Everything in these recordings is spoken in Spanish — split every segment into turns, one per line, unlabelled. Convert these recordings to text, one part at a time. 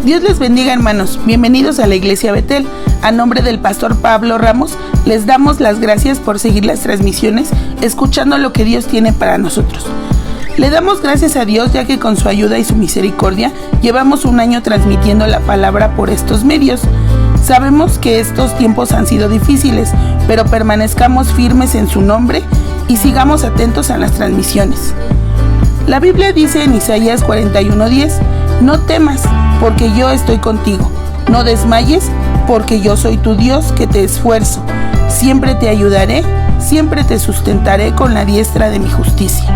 Dios les bendiga, hermanos. Bienvenidos a la Iglesia Betel. A nombre del pastor Pablo Ramos, les damos las gracias por seguir las transmisiones, escuchando lo que Dios tiene para nosotros. Le damos gracias a Dios ya que con su ayuda y su misericordia llevamos un año transmitiendo la palabra por estos medios. Sabemos que estos tiempos han sido difíciles, pero permanezcamos firmes en su nombre y sigamos atentos a las transmisiones. La Biblia dice en Isaías 41:10, no temas, porque yo estoy contigo. No desmayes, porque yo soy tu Dios que te esfuerzo. Siempre te ayudaré, siempre te sustentaré con la diestra de mi justicia.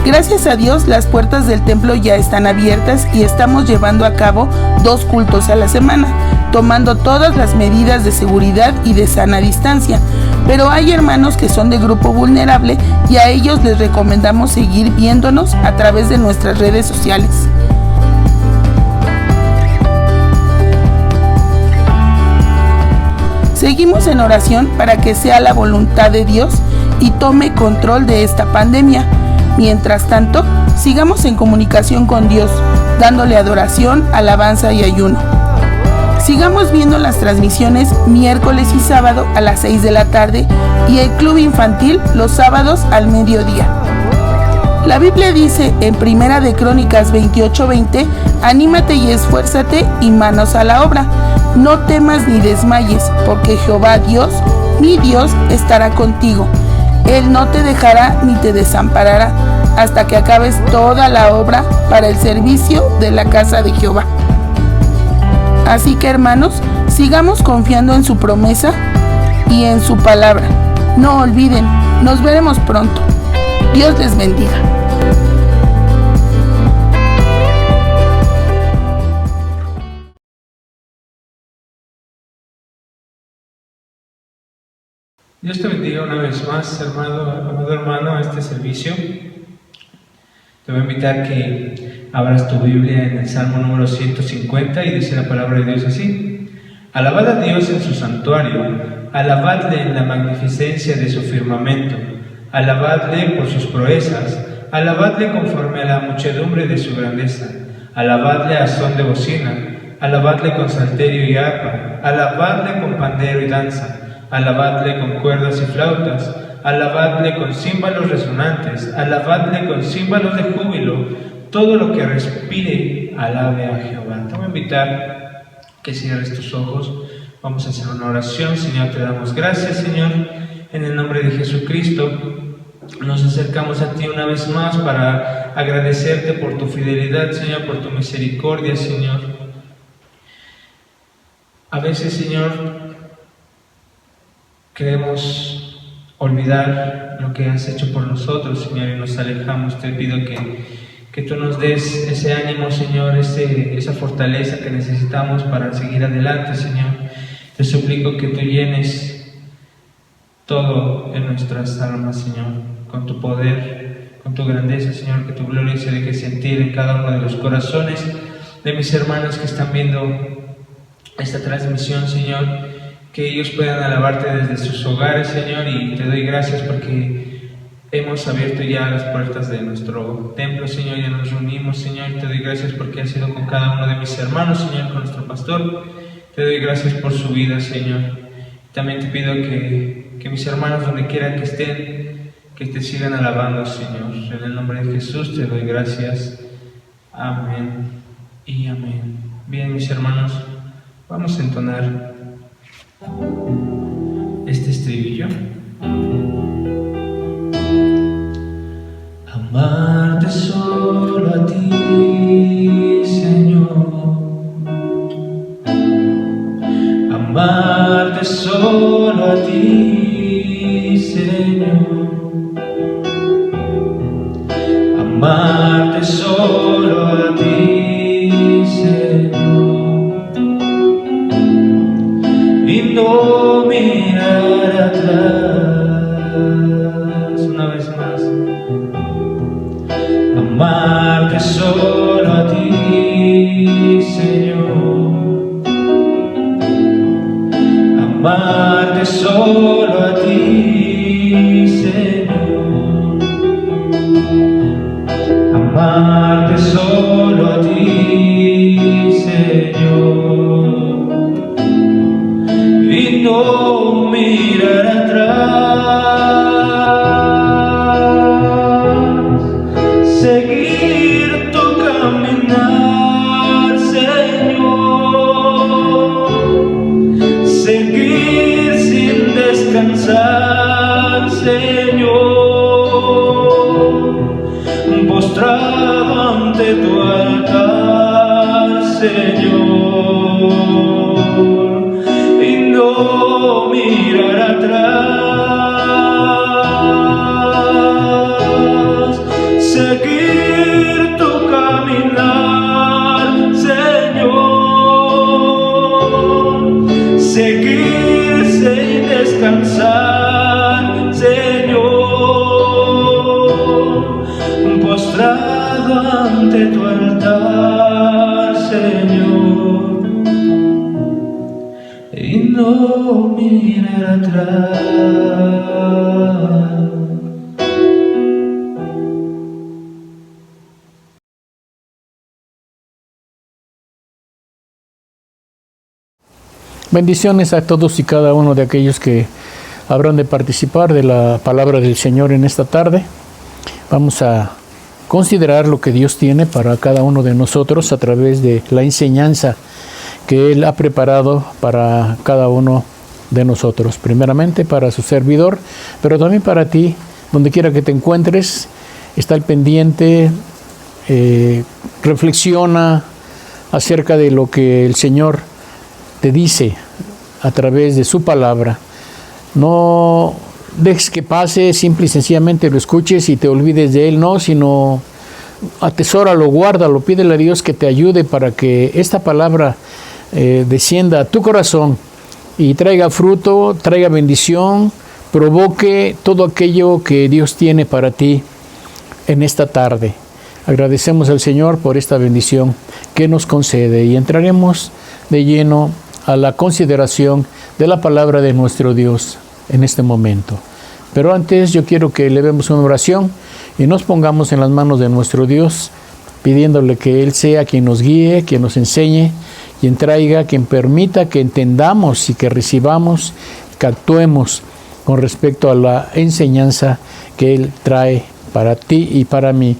Gracias a Dios, las puertas del templo ya están abiertas y estamos llevando a cabo 2 cultos a la semana, tomando todas las medidas de seguridad y de sana distancia. Pero hay hermanos que son de grupo vulnerable y a ellos les recomendamos seguir viéndonos a través de nuestras redes sociales. Seguimos en oración para que sea la voluntad de Dios y tome control de esta pandemia. Mientras tanto, sigamos en comunicación con Dios, dándole adoración, alabanza y ayuno. Sigamos viendo las transmisiones miércoles y sábado a las 6 de la tarde y el club infantil los sábados al mediodía. La Biblia dice en Primera de Crónicas 28:20, anímate y esfuérzate y manos a la obra. No temas ni desmayes, porque Jehová Dios, mi Dios, estará contigo. Él no te dejará ni te desamparará hasta que acabes toda la obra para el servicio de la casa de Jehová. Así que, hermanos, sigamos confiando en su promesa y en su palabra. No olviden, nos veremos pronto. Dios les bendiga.
Dios te bendiga una vez más, amado hermano, a este servicio. Te voy a invitar que abras tu Biblia en el Salmo número 150 y dice la palabra de Dios así: alabad a Dios en su santuario, alabadle en la magnificencia de su firmamento, alabadle por sus proezas, alabadle conforme a la muchedumbre de su grandeza, alabadle a son de bocina, alabadle con salterio y arpa, alabadle con pandero y danza, alabadle con cuerdas y flautas, alabadle con címbalos resonantes, alabadle con címbalos de júbilo, todo lo que respire, alabe a Jehová. Te voy a invitar que cierres tus ojos, vamos a hacer una oración. Señor, te damos gracias, Señor, en el nombre de Jesucristo. Nos acercamos a ti una vez más para agradecerte por tu fidelidad, Señor, por tu misericordia, Señor. A veces, Señor, queremos olvidar lo que has hecho por nosotros, Señor, y nos alejamos. Te pido que tú nos des ese ánimo, Señor, esa fortaleza que necesitamos para seguir adelante, Señor. Te suplico que tú llenes todo en nuestras almas, Señor, con tu poder, con tu grandeza, Señor, que tu gloria se deje sentir en cada uno de los corazones de mis hermanos que están viendo esta transmisión, Señor, que ellos puedan alabarte desde sus hogares, Señor, y te doy gracias porque hemos abierto ya las puertas de nuestro templo, Señor, ya nos reunimos, Señor. Te doy gracias porque has sido con cada uno de mis hermanos, Señor, con nuestro pastor. Te doy gracias por su vida, Señor. También te pido que mis hermanos, donde quiera que estén, que te sigan alabando, Señor. En el nombre de Jesús te doy gracias. Amén y amén. Bien, mis hermanos, vamos a entonar este estribillo. Amarte solo a ti, Señor. Amarte solo a ti, Señor. Amarte solo a ti, Señor. Y no mirar atrás. Una vez más. Amarte solo a ti, Señor. Amarte solo a ti, Señor. Amarte solo a ti, Señor. Y no mirar atrás. Seguir tu caminar, Señor. Seguir sin descansar, Señor. Postrado ante tu altar, Señor. Y no mirar atrás. Seguir tu caminar, Señor. Seguir sin descansar, Señor. Postrado ante tu altar, Señor. Y no mirar atrás.
Bendiciones a todos y cada uno de aquellos que habrán de participar de la palabra del Señor en esta tarde. Vamos a considerar lo que Dios tiene para cada uno de nosotros a través de la enseñanza que Él ha preparado para cada uno de nosotros. Primeramente para su servidor, pero también para ti, donde quiera que te encuentres. Está al pendiente, reflexiona acerca de lo que el Señor te dice a través de su palabra. No dejes que pase, simple y sencillamente lo escuches y te olvides de él, no, sino atesóralo, guárdalo, pídele a Dios que te ayude para que esta palabra descienda a tu corazón y traiga fruto, traiga bendición, provoque todo aquello que Dios tiene para ti en esta tarde. Agradecemos al Señor por esta bendición que nos concede y entraremos de lleno a la consideración de la palabra de nuestro Dios en este momento. Pero antes yo quiero que elevemos una oración y nos pongamos en las manos de nuestro Dios, pidiéndole que Él sea quien nos guíe, quien nos enseñe, quien traiga, quien permita que entendamos y que recibamos, que actuemos con respecto a la enseñanza que Él trae para ti y para mí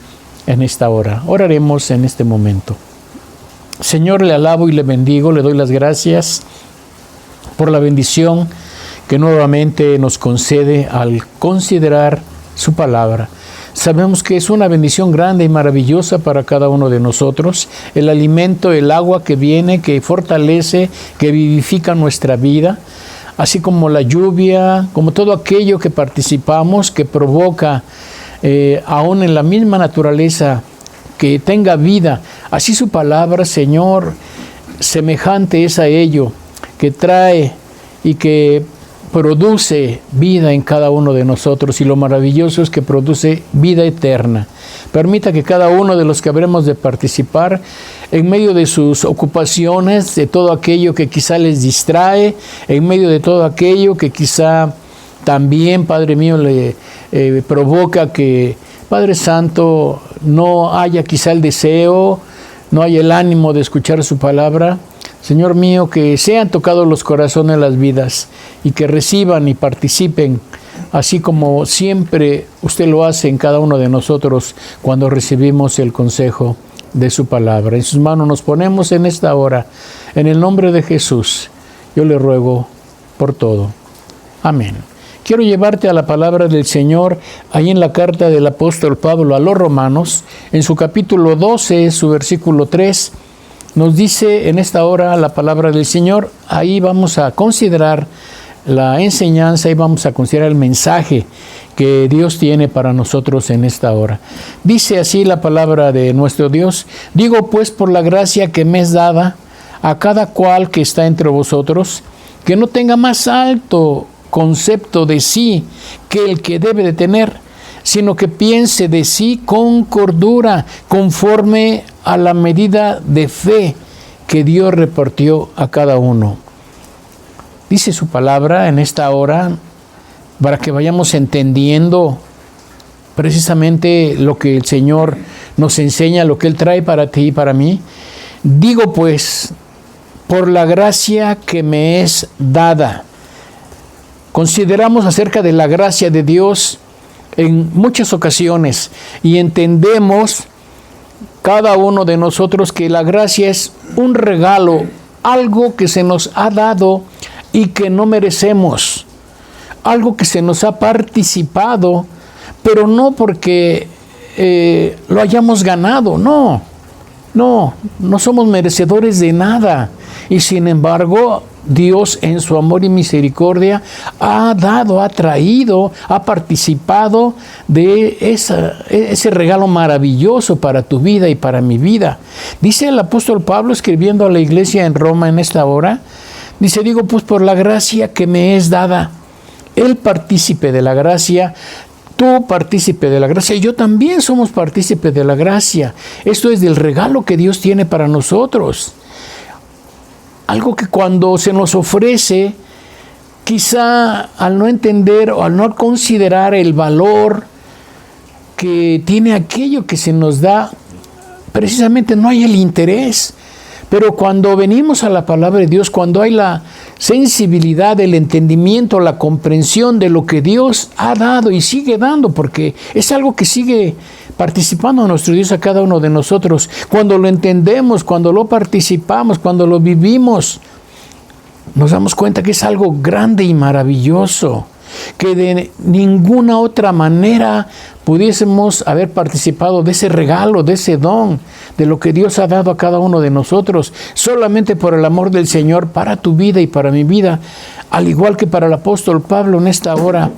en esta hora. Oraremos en este momento. Señor, le alabo y le bendigo, le doy las gracias por la bendición que nuevamente nos concede al considerar su palabra. Sabemos que es una bendición grande y maravillosa para cada uno de nosotros, el alimento, el agua que viene, que fortalece, que vivifica nuestra vida, así como la lluvia, como todo aquello que participamos, que provoca aún en la misma naturaleza que tenga vida. Así su palabra, Señor, semejante es a ello, que trae y que produce vida en cada uno de nosotros, y lo maravilloso es que produce vida eterna. Permita que cada uno de los que habremos de participar, en medio de sus ocupaciones, de todo aquello que quizá les distrae, en medio de todo aquello que quizá también, Padre mío, le provoca que, Padre Santo, no haya quizá el deseo, no haya el ánimo de escuchar su palabra. Señor mío, que sean tocados los corazones, las vidas, y que reciban y participen, así como siempre usted lo hace en cada uno de nosotros cuando recibimos el consejo de su palabra. En sus manos nos ponemos en esta hora. En el nombre de Jesús, yo le ruego por todo. Amén. Quiero llevarte a la palabra del Señor, ahí en la carta del apóstol Pablo a los Romanos, en su capítulo 12, su versículo 3, nos dice en esta hora la palabra del Señor. Ahí vamos a considerar la enseñanza y vamos a considerar el mensaje que Dios tiene para nosotros en esta hora. Dice así la palabra de nuestro Dios: digo pues por la gracia que me es dada a cada cual que está entre vosotros, que no tenga más alto concepto de sí que el que debe de tener, sino que piense de sí con cordura, conforme a la medida de fe que Dios repartió a cada uno. Dice su palabra en esta hora, para que vayamos entendiendo precisamente lo que el Señor nos enseña, lo que Él trae para ti y para mí. Digo pues, por la gracia que me es dada. Consideramos acerca de la gracia de Dios en muchas ocasiones y entendemos cada uno de nosotros que la gracia es un regalo, algo que se nos ha dado y que no merecemos, algo que se nos ha participado, pero no porque lo hayamos ganado, no somos merecedores de nada. Y sin embargo, Dios en su amor y misericordia ha dado, ha traído, ha participado de ese regalo maravilloso para tu vida y para mi vida. Dice el apóstol Pablo, escribiendo a la iglesia en Roma en esta hora, dice, digo pues por la gracia que me es dada. Él partícipe de la gracia, tú partícipe de la gracia, y yo también somos partícipe de la gracia. Esto es del regalo que Dios tiene para nosotros. Algo que cuando se nos ofrece, quizá al no entender o al no considerar el valor que tiene aquello que se nos da, precisamente no hay el interés. Pero cuando venimos a la palabra de Dios, cuando hay la sensibilidad, el entendimiento, la comprensión de lo que Dios ha dado y sigue dando, porque es algo que sigue participando a nuestro Dios a cada uno de nosotros, cuando lo entendemos, cuando lo participamos, cuando lo vivimos, nos damos cuenta que es algo grande y maravilloso, que de ninguna otra manera pudiésemos haber participado de ese regalo, de ese don, de lo que Dios ha dado a cada uno de nosotros, solamente por el amor del Señor para tu vida y para mi vida, al igual que para el apóstol Pablo en esta hora,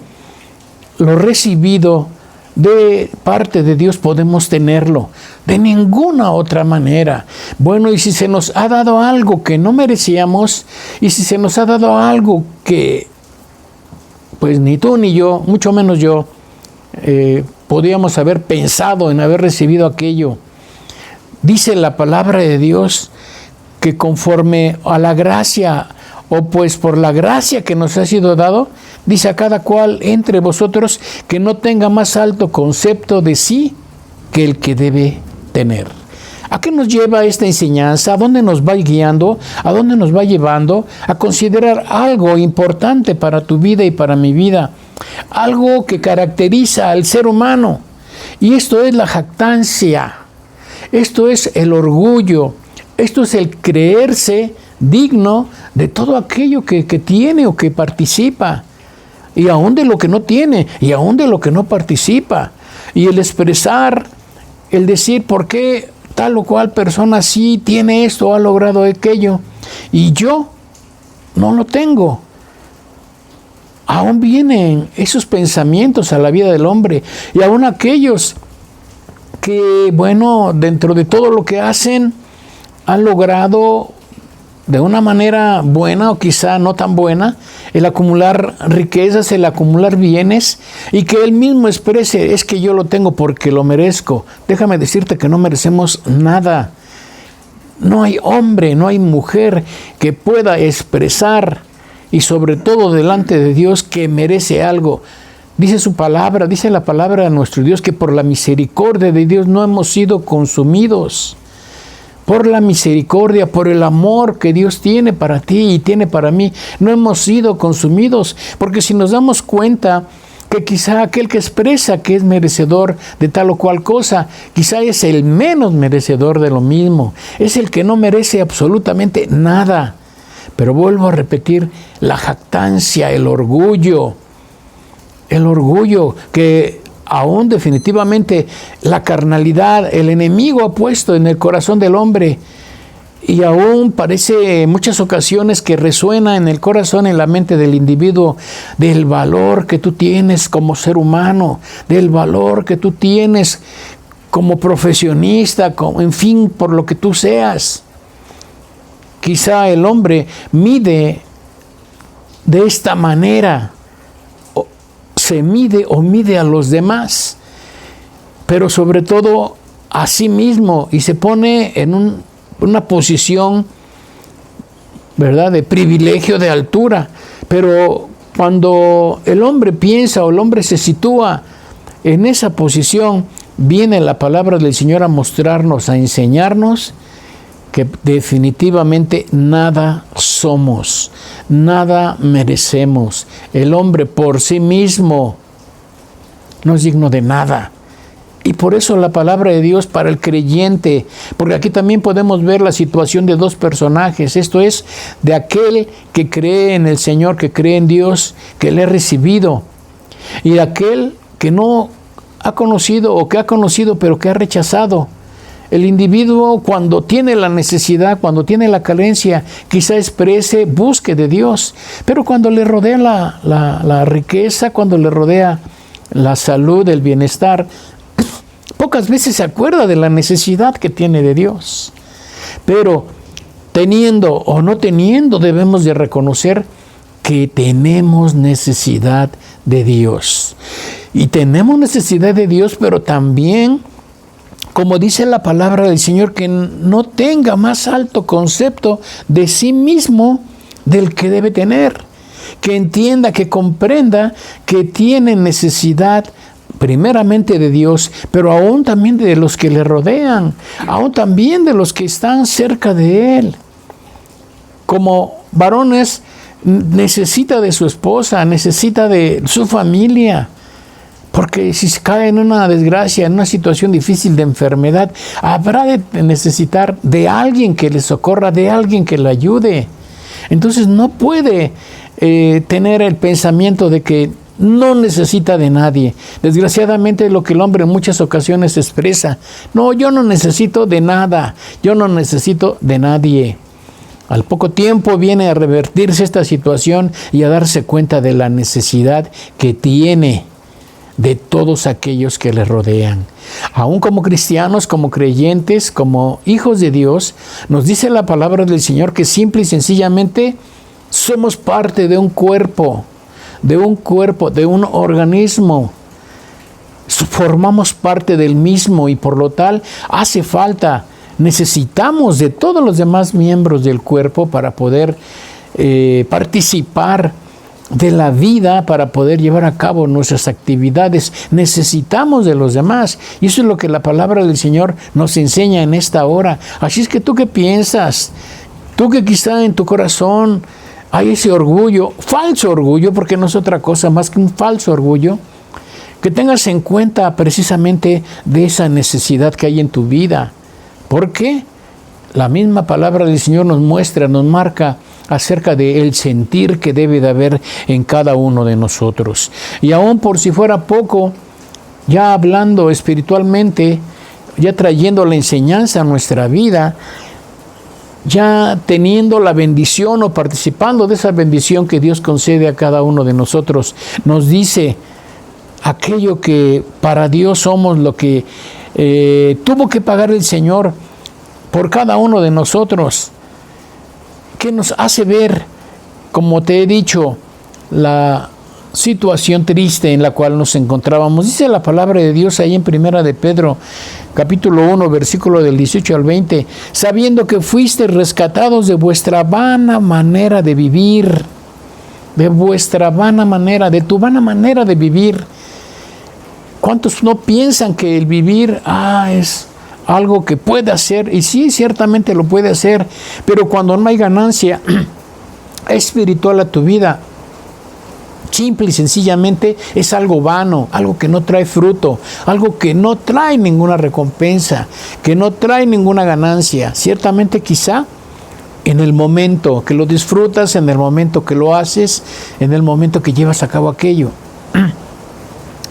lo recibido de parte de Dios podemos tenerlo, de ninguna otra manera. Bueno, y si se nos ha dado algo que no merecíamos, y si se nos ha dado algo que pues ni tú ni yo, mucho menos yo, podíamos haber pensado en haber recibido aquello, dice la palabra de Dios que conforme a la gracia, o pues por la gracia que nos ha sido dado, dice a cada cual entre vosotros que no tenga más alto concepto de sí que el que debe tener. ¿A qué nos lleva esta enseñanza? ¿A dónde nos va guiando? ¿A dónde nos va llevando? A considerar algo importante para tu vida y para mi vida. Algo que caracteriza al ser humano. Y esto es la jactancia. Esto es el orgullo. Esto es el creerse digno de todo aquello que tiene o que participa. Y aún de lo que no tiene. Y aún de lo que no participa. Y el expresar, el decir por qué tal o cual persona sí tiene esto o ha logrado aquello y yo no lo tengo. Aún vienen esos pensamientos a la vida del hombre y aún aquellos que, bueno, dentro de todo lo que hacen han logrado de una manera buena o quizá no tan buena el acumular riquezas, el acumular bienes y que él mismo exprese, es que yo lo tengo porque lo merezco. Déjame decirte que no merecemos nada. No hay hombre, no hay mujer que pueda expresar y sobre todo delante de Dios que merece algo. Dice su palabra, dice la palabra de nuestro Dios, que por la misericordia de Dios no hemos sido consumidos. Por la misericordia, por el amor que Dios tiene para ti y tiene para mí, no hemos sido consumidos. Porque si nos damos cuenta que quizá aquel que expresa que es merecedor de tal o cual cosa, quizá es el menos merecedor de lo mismo. Es el que no merece absolutamente nada. Pero vuelvo a repetir, la jactancia, el orgullo que aún definitivamente la carnalidad, el enemigo ha puesto en el corazón del hombre, y aún parece en muchas ocasiones que resuena en el corazón, en la mente del individuo, del valor que tú tienes como ser humano, del valor que tú tienes como profesionista, en fin, por lo que tú seas. Quizá el hombre mide de esta manera, se mide o mide a los demás, pero sobre todo a sí mismo, y se pone en una posición, ¿verdad?, de privilegio, de altura. Pero cuando el hombre piensa o el hombre se sitúa en esa posición, viene la palabra del Señor a mostrarnos, a enseñarnos que definitivamente nada somos, nada merecemos. El hombre por sí mismo no es digno de nada. Y por eso la palabra de Dios para el creyente, porque aquí también podemos ver la situación de dos personajes, esto es, de aquel que cree en el Señor, que cree en Dios, que le ha recibido, y de aquel que no ha conocido o que ha conocido pero que ha rechazado. El individuo, cuando tiene la necesidad, cuando tiene la carencia, quizá exprese, busque de Dios, pero cuando le rodea la riqueza, cuando le rodea la salud, el bienestar, pocas veces se acuerda de la necesidad que tiene de Dios. Pero teniendo o no teniendo, debemos de reconocer que tenemos necesidad de Dios. Y tenemos necesidad de Dios, pero también, como dice la palabra del Señor, que no tenga más alto concepto de sí mismo del que debe tener. Que entienda, que comprenda que tiene necesidad primeramente de Dios, pero aún también de los que le rodean, aún también de los que están cerca de Él. Como varones, necesita de su esposa, necesita de su familia, porque si cae en una desgracia, en una situación difícil de enfermedad, habrá de necesitar de alguien que le socorra, de alguien que le ayude. Entonces no puede tener el pensamiento de que no necesita de nadie. Desgraciadamente, lo que el hombre en muchas ocasiones expresa: no, yo no necesito de nada, yo no necesito de nadie. Al poco tiempo viene a revertirse esta situación y a darse cuenta de la necesidad que tiene de todos aquellos que le rodean. Aún como cristianos, como creyentes, como hijos de Dios, nos dice la palabra del Señor que simple y sencillamente somos parte de un cuerpo, de un organismo. Formamos parte del mismo y por lo tal hace falta, necesitamos de todos los demás miembros del cuerpo para poder participar de la vida, para poder llevar a cabo nuestras actividades. Necesitamos de los demás, y eso es lo que la palabra del Señor nos enseña en esta hora. Así es que tú, ¿qué piensas? Tú que quizá en tu corazón hay ese orgullo, falso orgullo, porque no es otra cosa más que un falso orgullo, que tengas en cuenta precisamente de esa necesidad que hay en tu vida. Porque la misma palabra del Señor nos muestra, nos marca acerca del sentir que debe de haber en cada uno de nosotros. Y aún por si fuera poco, ya hablando espiritualmente, ya trayendo la enseñanza a nuestra vida, ya teniendo la bendición o participando de esa bendición que Dios concede a cada uno de nosotros, nos dice aquello que para Dios somos, lo que tuvo que pagar el Señor por cada uno de nosotros, que nos hace ver, como te he dicho, la situación triste en la cual nos encontrábamos. Dice la palabra de Dios ahí en Primera de Pedro, capítulo 1, versículo del 18 al 20, sabiendo que fuisteis rescatados de vuestra vana manera de vivir, de vuestra vana manera, de tu vana manera de vivir. ¿Cuántos no piensan que el vivir es algo que puede hacer? Y sí, ciertamente lo puede hacer, pero cuando no hay ganancia espiritual a tu vida, simple y sencillamente es algo vano, algo que no trae fruto, algo que no trae ninguna recompensa, que no trae ninguna ganancia. Ciertamente quizá en el momento que lo disfrutas, en el momento que lo haces, en el momento que llevas a cabo aquello.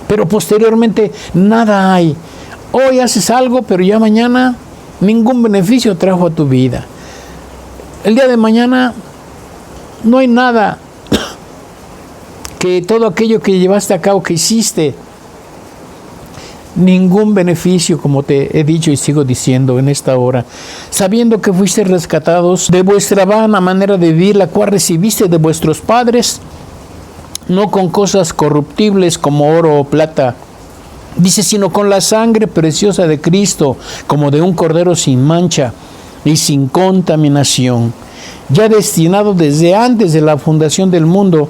Pero posteriormente nada hay. Hoy haces algo, pero ya mañana ningún beneficio trajo a tu vida. El día de mañana no hay nada que todo aquello que llevaste a cabo, que hiciste, ningún beneficio, como te he dicho y sigo diciendo en esta hora, sabiendo que fuiste rescatados de vuestra vana manera de vivir, la cual recibiste de vuestros padres, no con cosas corruptibles como oro o plata, dice, sino con la sangre preciosa de Cristo, como de un cordero sin mancha y sin contaminación, ya destinado desde antes de la fundación del mundo,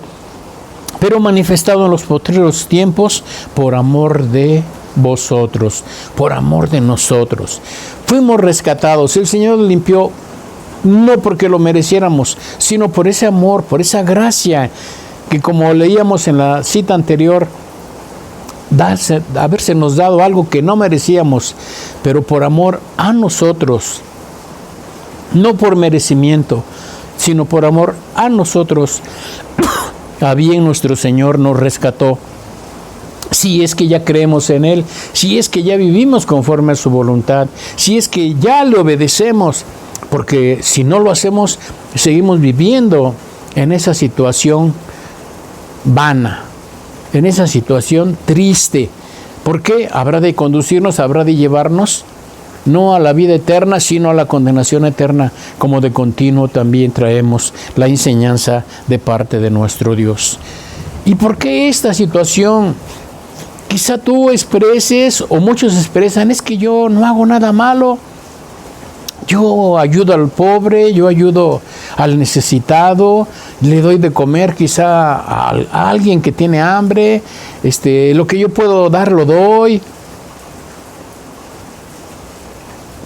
pero manifestado en los postreros tiempos por amor de vosotros, por amor de nosotros. Fuimos rescatados, el Señor limpió, no porque lo mereciéramos, sino por ese amor, por esa gracia, que como leíamos en la cita anterior, habérsenos dado algo que no merecíamos, pero por amor a nosotros, no por merecimiento, sino por amor a nosotros. A bien nuestro Señor nos rescató. Si es que ya creemos en Él, si es que ya vivimos conforme a su voluntad, si es que ya le obedecemos, porque si no lo hacemos, seguimos viviendo en esa situación vana, en esa situación triste, porque habrá de conducirnos, habrá de llevarnos no a la vida eterna, sino a la condenación eterna, como de continuo también traemos la enseñanza de parte de nuestro Dios. ¿Y por qué esta situación? Quizá tú expreses, o muchos expresan, es que yo no hago nada malo, yo ayudo al pobre, yo ayudo al necesitado, le doy de comer quizá a alguien que tiene hambre, lo que yo puedo dar lo doy.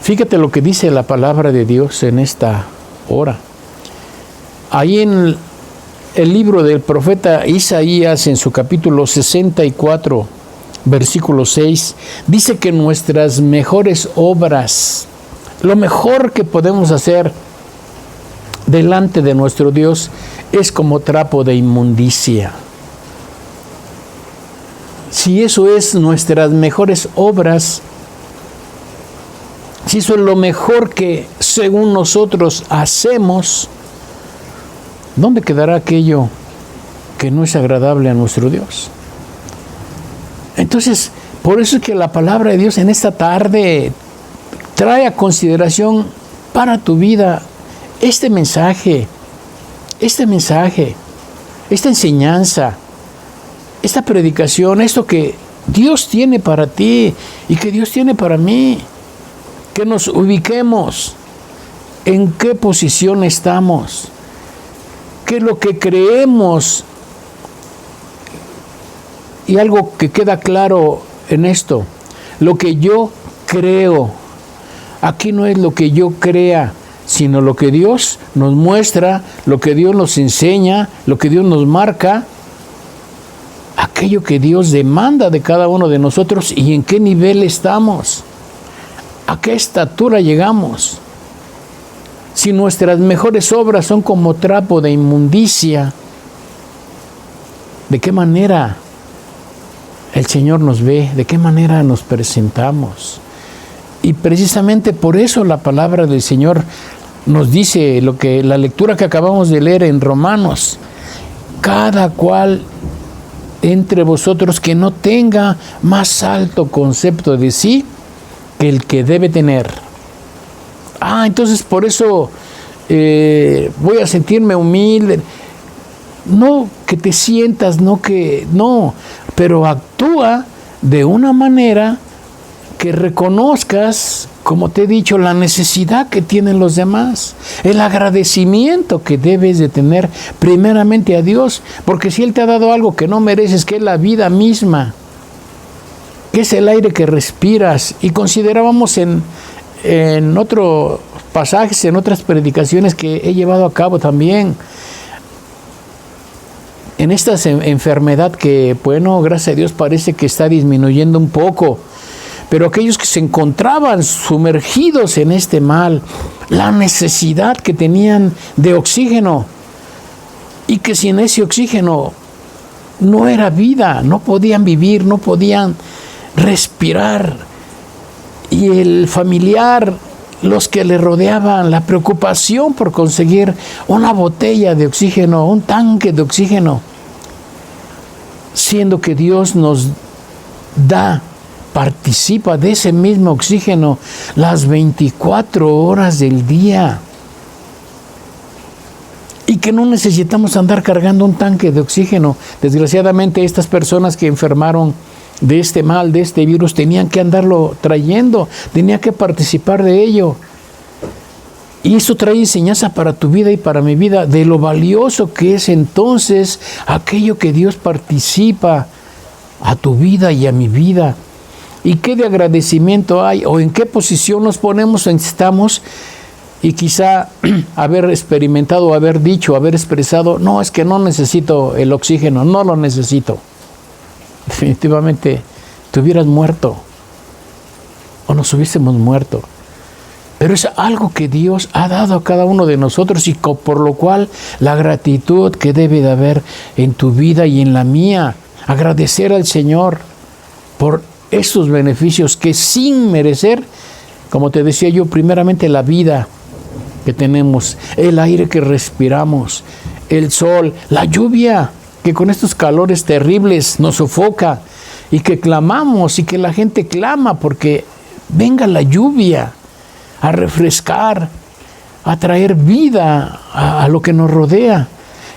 Fíjate lo que dice la palabra de Dios en esta hora. Ahí en el libro del profeta Isaías, en su capítulo 64, versículo 6, dice que nuestras mejores obras, lo mejor que podemos hacer delante de nuestro Dios, es como trapo de inmundicia. Si eso es nuestras mejores obras, si eso es lo mejor que según nosotros hacemos, ¿dónde quedará aquello que no es agradable a nuestro Dios? Entonces, por eso es que la palabra de Dios en esta tarde trae a consideración para tu vida este mensaje, esta enseñanza, esta predicación, esto que Dios tiene para ti y que Dios tiene para mí. Que nos ubiquemos en qué posición estamos, qué es lo que creemos. Y algo que queda claro en esto, lo que yo creo, aquí no es lo que yo crea, sino lo que Dios nos muestra, lo que Dios nos enseña, lo que Dios nos marca, aquello que Dios demanda de cada uno de nosotros y en qué nivel estamos. ¿A qué estatura llegamos? Si nuestras mejores obras son como trapo de inmundicia, ¿de qué manera el Señor nos ve? ¿De qué manera nos presentamos? Y precisamente por eso la palabra del Señor nos dice la lectura que acabamos de leer en Romanos: cada cual entre vosotros que no tenga más alto concepto de sí que el que debe tener. Entonces por eso voy a sentirme humilde. No que te sientas, no, pero actúa de una manera que reconozcas, como te he dicho, la necesidad que tienen los demás, el agradecimiento que debes de tener primeramente a Dios, porque si Él te ha dado algo que no mereces, que es la vida misma, que es el aire que respiras, y considerábamos en otros pasajes, en otras predicaciones que he llevado a cabo también, en esta enfermedad que, bueno, gracias a Dios parece que está disminuyendo un poco, pero aquellos que se encontraban sumergidos en este mal, la necesidad que tenían de oxígeno, y que sin ese oxígeno no era vida, no podían vivir, no podían respirar, y el familiar, los que le rodeaban, la preocupación por conseguir una botella de oxígeno, un tanque de oxígeno, siendo que Dios nos da, participa de ese mismo oxígeno las 24 horas del día, y que no necesitamos andar cargando un tanque de oxígeno. Desgraciadamente, estas personas que enfermaron de este mal, de este virus, tenían que andarlo trayendo, tenía que participar de ello. Y eso trae enseñanza para tu vida y para mi vida, de lo valioso que es entonces aquello que Dios participa a tu vida y a mi vida. ¿Y qué de agradecimiento hay? ¿O en qué posición nos ponemos o estamos? Y quizá haber experimentado, haber dicho, haber expresado, no, es que no necesito el oxígeno, no lo necesito. Definitivamente te hubieras muerto o nos hubiésemos muerto. Pero es algo que Dios ha dado a cada uno de nosotros, y por lo cual la gratitud que debe de haber en tu vida y en la mía. Agradecer al Señor por esos beneficios que sin merecer, como te decía yo, primeramente la vida que tenemos, el aire que respiramos, el sol, la lluvia, que con estos calores terribles nos sofoca, y que clamamos, y que la gente clama porque venga la lluvia a refrescar, a traer vida a lo que nos rodea,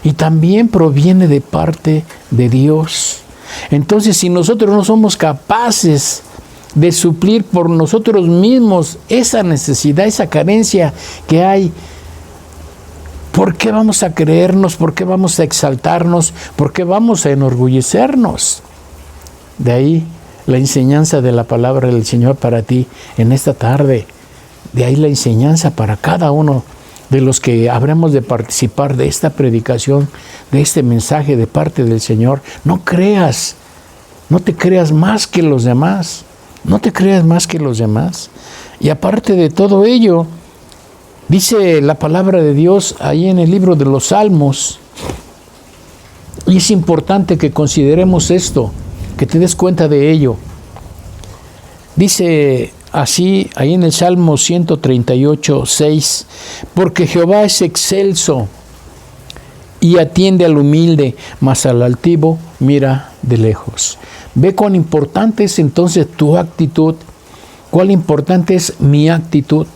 y también proviene de parte de Dios. Entonces, si nosotros no somos capaces de suplir por nosotros mismos esa necesidad, esa carencia que hay, ¿por qué vamos a creernos? ¿Por qué vamos a exaltarnos? ¿Por qué vamos a enorgullecernos? De ahí la enseñanza de la palabra del Señor para ti en esta tarde. De ahí la enseñanza para cada uno de los que habremos de participar de esta predicación, de este mensaje de parte del Señor. No te creas más que los demás. No te creas más que los demás. Y aparte de todo ello, dice la palabra de Dios ahí en el libro de los Salmos, y es importante que consideremos esto, que te des cuenta de ello. Dice así, ahí en el Salmo 138, 6, porque Jehová es excelso y atiende al humilde, mas al altivo mira de lejos. Ve cuán importante es entonces tu actitud, cuán importante es mi actitud.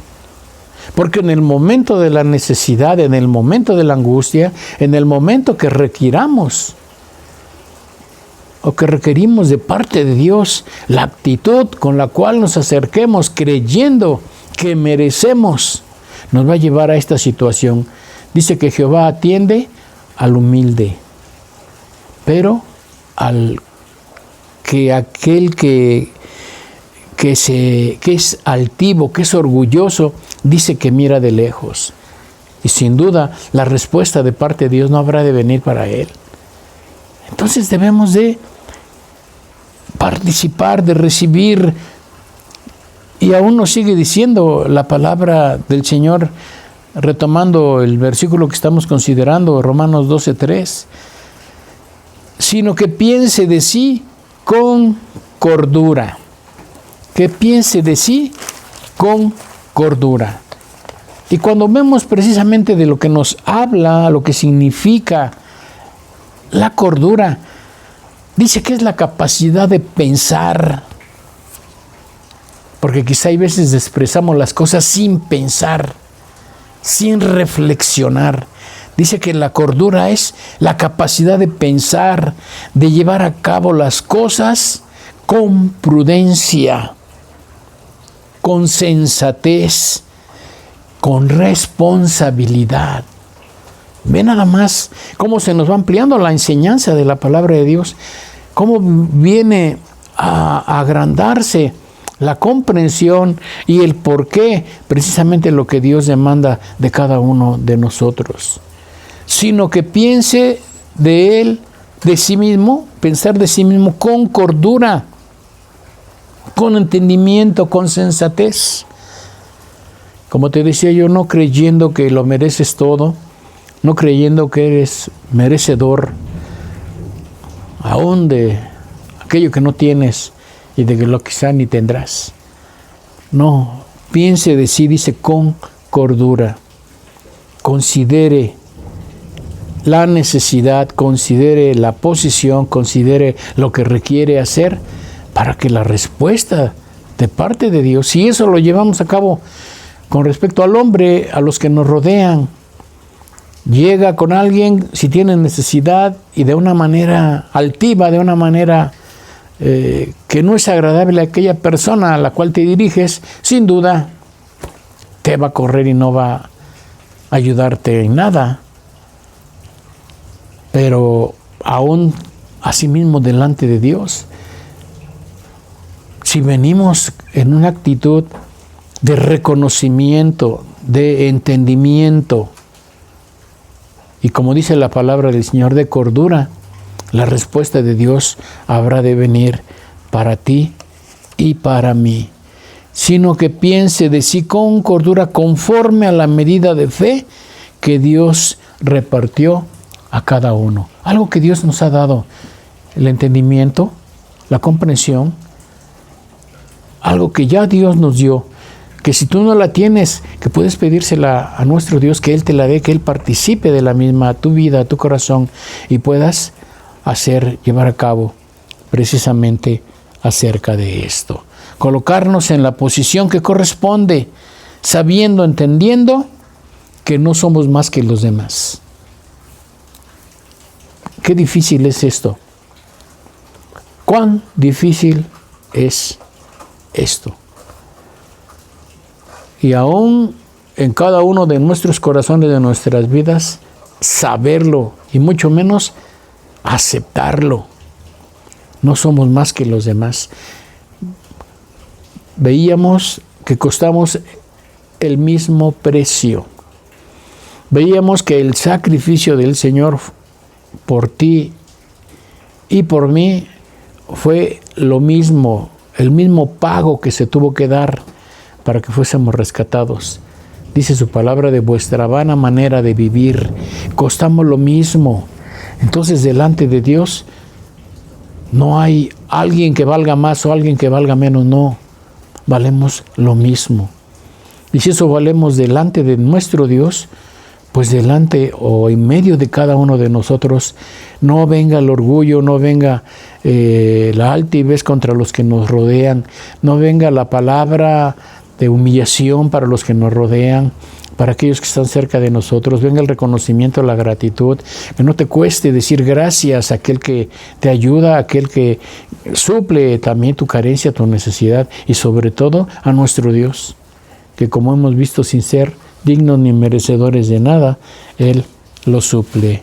Porque en el momento de la necesidad, en el momento de la angustia, en el momento que requiramos o que requerimos de parte de Dios, la actitud con la cual nos acerquemos creyendo que merecemos, nos va a llevar a esta situación. Dice que Jehová atiende al humilde, pero aquel que es altivo, que es orgulloso, dice que mira de lejos. Y sin duda, la respuesta de parte de Dios no habrá de venir para él. Entonces debemos de participar, de recibir. Y aún nos sigue diciendo la palabra del Señor, retomando el versículo que estamos considerando, Romanos 12:3, sino que piense de sí con cordura. Que piense de sí con cordura. Y cuando vemos precisamente de lo que nos habla, lo que significa la cordura, dice que es la capacidad de pensar. Porque quizá hay veces expresamos las cosas sin pensar, sin reflexionar. Dice que la cordura es la capacidad de pensar, de llevar a cabo las cosas con prudencia. con sensatez, con responsabilidad. Ve nada más cómo se nos va ampliando la enseñanza de la palabra de Dios, cómo viene a agrandarse la comprensión y el por qué, precisamente lo que Dios demanda de cada uno de nosotros. Sino que piense de él, de sí mismo, pensar de sí mismo con cordura, con entendimiento, con sensatez. Como te decía yo, no creyendo que lo mereces todo, no creyendo que eres merecedor aún de aquello que no tienes y de lo que quizá ni tendrás. No, piense de sí, dice, con cordura. Considere la necesidad, considere la posición, considere lo que requiere hacer para que la respuesta de parte de Dios, si eso lo llevamos a cabo con respecto al hombre, a los que nos rodean, llega con alguien si tiene necesidad y de una manera altiva, de una manera que no es agradable a aquella persona a la cual te diriges, sin duda te va a correr y no va a ayudarte en nada. Pero aún asimismo delante de Dios, si venimos en una actitud de reconocimiento, de entendimiento, y como dice la palabra del Señor, de cordura, la respuesta de Dios habrá de venir para ti y para mí. Sino que piense de sí con cordura conforme a la medida de fe que Dios repartió a cada uno. Algo que Dios nos ha dado, el entendimiento, la comprensión, algo que ya Dios nos dio, que si tú no la tienes, que puedes pedírsela a nuestro Dios, que Él te la dé, que Él participe de la misma, a tu vida, a tu corazón, y puedas llevar a cabo precisamente acerca de esto. Colocarnos en la posición que corresponde, sabiendo, entendiendo que no somos más que los demás. Qué difícil es esto. ¿Cuán difícil es esto? Y aún en cada uno de nuestros corazones, de nuestras vidas, saberlo y mucho menos aceptarlo. No somos más que los demás. Veíamos que costamos el mismo precio. Veíamos que el sacrificio del Señor por ti y por mí fue lo mismo, el mismo pago que se tuvo que dar para que fuésemos rescatados. Dice su palabra, de vuestra vana manera de vivir, costamos lo mismo. Entonces, delante de Dios no hay alguien que valga más o alguien que valga menos, no, valemos lo mismo. Y si eso valemos delante de nuestro Dios, pues delante o en medio de cada uno de nosotros no venga el orgullo, no venga la altivez contra los que nos rodean, no venga la palabra de humillación para los que nos rodean, para aquellos que están cerca de nosotros, venga el reconocimiento, la gratitud, que no te cueste decir gracias a aquel que te ayuda, a aquel que suple también tu carencia, tu necesidad, y sobre todo a nuestro Dios, que como hemos visto, sin ser dignos ni merecedores de nada, Él lo suple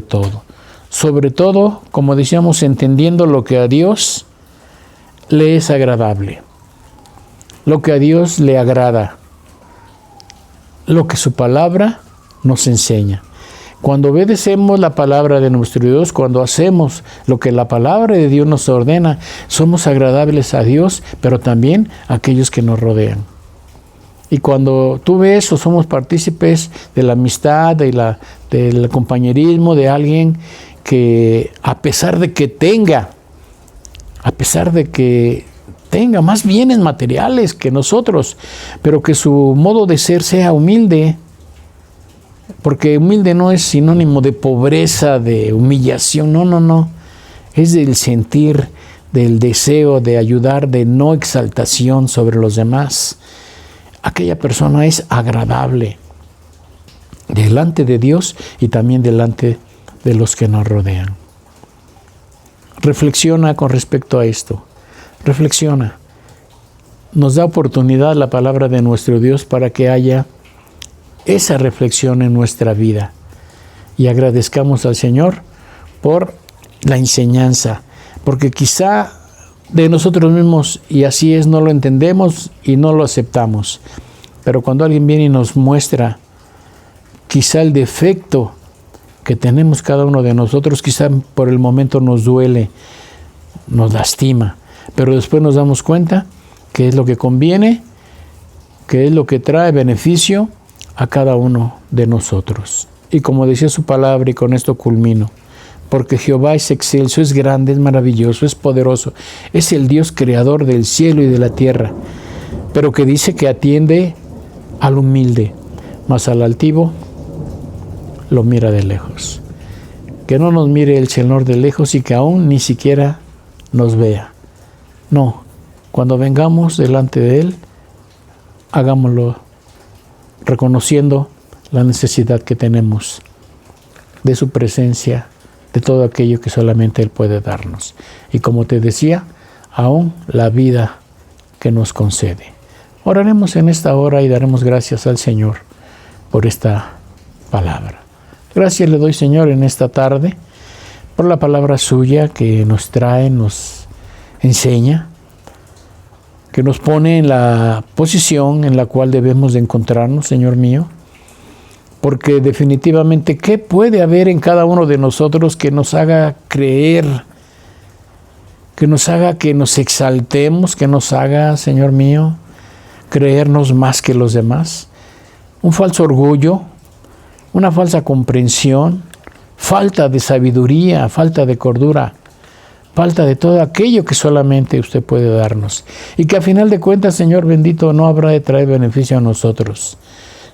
todo. Sobre todo, como decíamos, entendiendo lo que a Dios le es agradable, lo que a Dios le agrada, lo que su palabra nos enseña. Cuando obedecemos la palabra de nuestro Dios, cuando hacemos lo que la palabra de Dios nos ordena, somos agradables a Dios, pero también a aquellos que nos rodean. Y cuando tú ves o somos partícipes de la amistad, del compañerismo de alguien que a pesar de que tenga más bienes materiales que nosotros, pero que su modo de ser sea humilde, porque humilde no es sinónimo de pobreza, de humillación, no, es del sentir, del deseo de ayudar, de no exaltación sobre los demás. Aquella persona es agradable delante de Dios y también delante de los que nos rodean. Reflexiona con respecto a esto. Reflexiona. nos da oportunidad la palabra de nuestro Dios para que haya esa reflexión en nuestra vida. Y agradezcamos al Señor por la enseñanza, porque quizá de nosotros mismos, y así es, no lo entendemos y no lo aceptamos. Pero cuando alguien viene y nos muestra quizá el defecto que tenemos cada uno de nosotros, quizá por el momento nos duele, nos lastima, pero después nos damos cuenta que es lo que conviene, que es lo que trae beneficio a cada uno de nosotros. Y como decía su palabra, y con esto culmino, porque Jehová es excelso, es grande, es maravilloso, es poderoso, es el Dios creador del cielo y de la tierra, pero que dice que atiende al humilde, mas al altivo lo mira de lejos. Que no nos mire el Señor de lejos y que aún ni siquiera nos vea. No, cuando vengamos delante de Él, hagámoslo reconociendo la necesidad que tenemos de su presencia, de todo aquello que solamente Él puede darnos. Y como te decía, aún la vida que nos concede. Oraremos en esta hora y daremos gracias al Señor por esta palabra. Gracias le doy, Señor, en esta tarde por la palabra suya que nos trae, nos enseña, que nos pone en la posición en la cual debemos de encontrarnos, Señor mío, porque definitivamente, ¿qué puede haber en cada uno de nosotros que nos haga creer, que nos haga que nos exaltemos, que nos haga, Señor mío, creernos más que los demás? Un falso orgullo, una falsa comprensión, falta de sabiduría, falta de cordura, falta de todo aquello que solamente usted puede darnos. Y que a final de cuentas, Señor bendito, no habrá de traer beneficio a nosotros,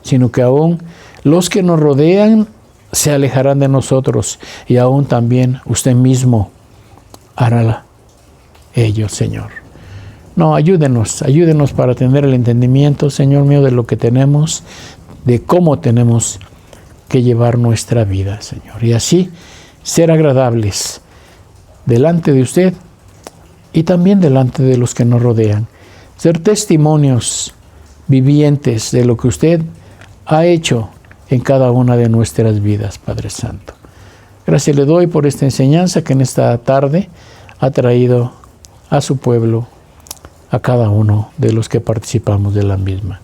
sino que aún los que nos rodean se alejarán de nosotros y aún también usted mismo hará ello, Señor. No, ayúdenos para tener el entendimiento, Señor mío, de lo que tenemos, de cómo tenemos que llevar nuestra vida, Señor. Y así ser agradables delante de usted y también delante de los que nos rodean. Ser testimonios vivientes de lo que usted ha hecho en cada una de nuestras vidas, Padre Santo. Gracias le doy por esta enseñanza que en esta tarde ha traído a su pueblo, a cada uno de los que participamos de la misma.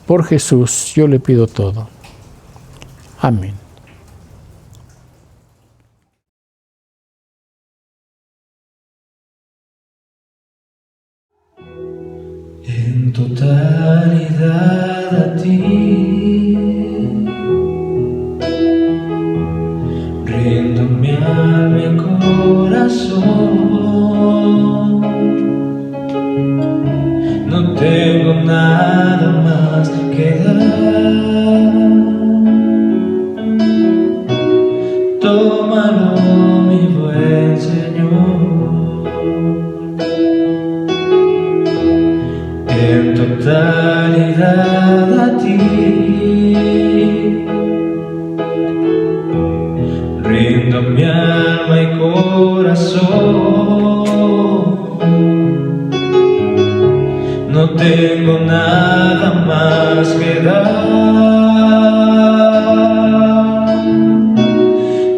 Por Jesús yo le pido todo. Amén.
En totalidad a ti rindo mi alma y corazón. No tengo nada más que dar. Tómalo, mi buen Señor. En totalidad a ti rindo mi alma y corazón. No tengo nada más que dar.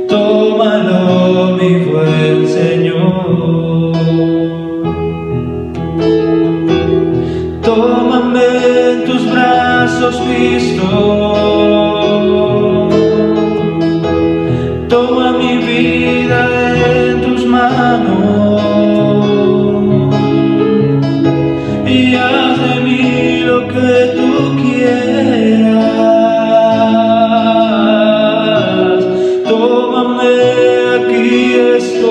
Tómalo, mi buen Señor. Tómame en tus brazos, Cristo. Toma mi vida en tus manos y haz de mí lo que tú quieras. Tómame, aquí estoy.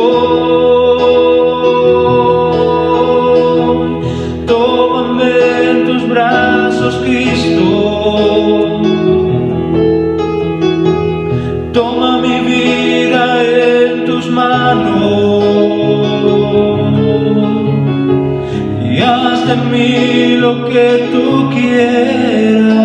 Tómame en tus brazos, Cristo. Toma mi vida en tus manos y haz de mí lo que tú quieras.